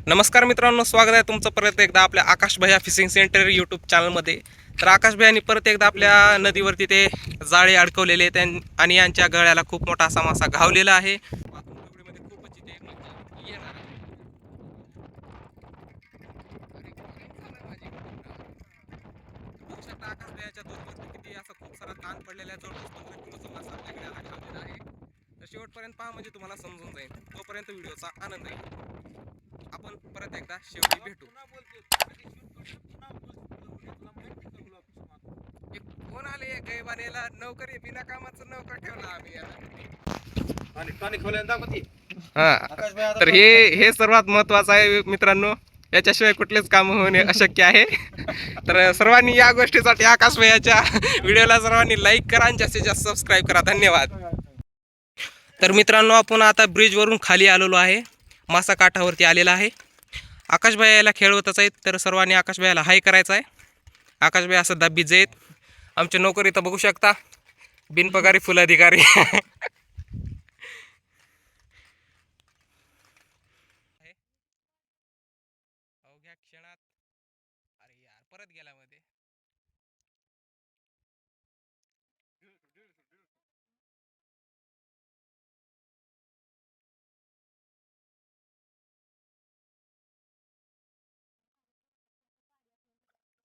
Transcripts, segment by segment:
नमस्कार मित्रांनो, स्वागत आहे तुमचं परत एकदा आपल्या आकाश भैया फिशिंग सेंटर यूट्यूब चॅनलमध्ये. तर आकाश भैयांनी परत एकदा आपल्या नदीवरती ते जाळे अडकवलेले आणि यांच्या गळ्याला खूप मोठा असा मासा घावलेला आहे. खूपच इथे मजा येणार आहे. बघू शकता आकाश भैयाच्या दोरीवरती किती असा खूप सारा ताण पडलेला आहे. जवळपास 15 किलोचा मासा आपल्याकडे आता घावलेला आहे. तर शेवटपर्यंत पहा म्हणजे तुम्हाला समजून जाईल. तोपर्यंत व्हिडिओचा आनंद आहे. आपण परत एकदा शेवटी भेटू. कोण आले गैबानेला नोकरी बिना कामाचं नोकर ठेवला आम्ही हा. तर हे सर्वात महत्वाचं आहे मित्रांनो. याच्याशिवाय कुठलेच काम होणे अशक्य आहे. तर सर्वांनी या गोष्टीसाठी आकाश भैयाच्या व्हिडिओला सर्वांनी लाईक करा आणि जास्तीत जास्त सबस्क्राईब करा. धन्यवाद. तर मित्रांनो, आपण आता ब्रिज वरून खाली आलेलो आहे. मासा काठावरती आलेला आहे. आकाश भैया याला खेळवतच आहेत. तर सर्वांनी आकाश भैयाला हाय करायचा आहे. आकाश भैया सध्या बिझी आहेत. आमचे नोकर इथं बघू शकता, बिनपगारी फुल अधिकारी. अवघ्या क्षणात अरे यार परत गेला मध्ये.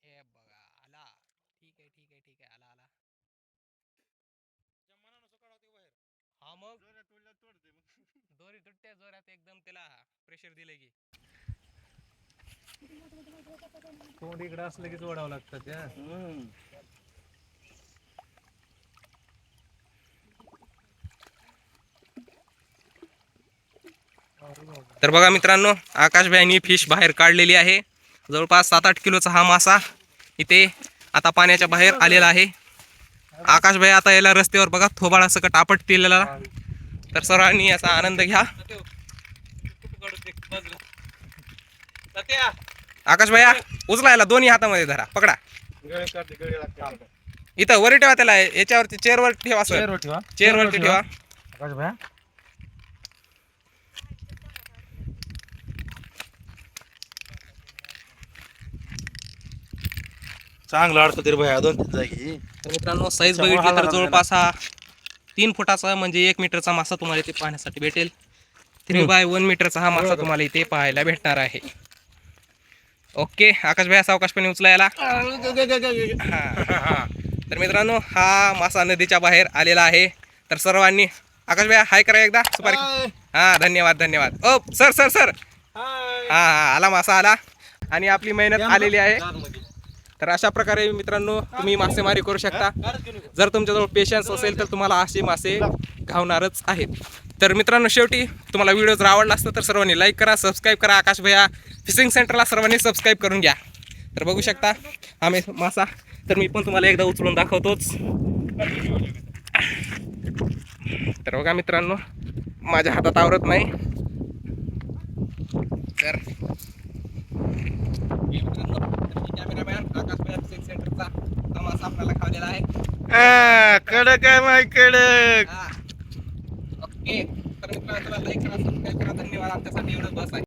हे बघा आला. ठीक आहे ठीक आहे ठीक आहे, आला आला. हा मग दोरी तुटते जोरात एकदम, त्याला प्रेशर दिले की. तोंड इकडे असलं की जोडावं लागतं त्या. तर बघा मित्रांनो, आकाश भैयांनी फिश बाहेर काढलेली आहे. जवळपास 7-8 किलोचा हा मासा इथे आता पाण्याच्या बाहेर आलेला आहे. आकाश भैया आता याला रस्त्यावर बघा थोबाळा सकट आपटलेला. तर सर्वांनी याचा आनंद घ्या. आकाश भैया उचलायला दोन्ही हातामध्ये धरा, पकडा. इथं वरी ठेवा त्याला, याच्यावरती चेअरवर ठेवा सर. चेअरवरती ठेवा. आकाश भैया चांगलं अडकत रे भैया 2-3 जागी. तर मित्रांनो, साईज बघितली तर जवळपास हा 3 फुटाचा म्हणजे 1 मीटरचा मासा तुम्हाला इथे पाहण्यासाठी भेटेल. 3x1 मीटरचा हा मासा तुम्हाला इथे पाहायला भेटणार आहे. ओके, आकाश भैया सावकाशपणे उचलायला. तर मित्रांनो, हा मासा नदीच्या बाहेर आलेला आहे. तर सर्वांनी आकाश भैया हाय करा एकदा सुपारी. हा, धन्यवाद धन्यवाद. ओ सर सर सर. हा हा, आला मासा आला आणि आपली मेहनत आलेली आहे. तर अशा प्रकारे मित्रांनो तुम्ही मासेमारी करू शकता. जर तुमच्याजवळ पेशन्स असेल तर तुम्हाला असे मासे घावणारच आहेत. तर मित्रांनो, शेवटी तुम्हाला व्हिडिओ जर आवडला असता तर सर्वांनी लाईक करा, सबस्क्राईब करा. आकाश भैया फिशिंग सेंटरला सर्वांनी सबस्क्राईब करून घ्या. तर बघू शकता आम्ही मासा. तर मी पण तुम्हाला एकदा उचलून दाखवतोच. तर बघा मित्रांनो, माझ्या हातात आवरत नाही. तर कॅमेरामॅन आकाश भैया फिशिंग सेंटरचा हा मासा आपल्याला खावलेला आहे. कडक आहे माय कडक. ओके. तर मित्रांनो, लाईक करा, सबस्क्राईब करा. धन्यवाद. आमच्यासाठी एवढं बस आहे.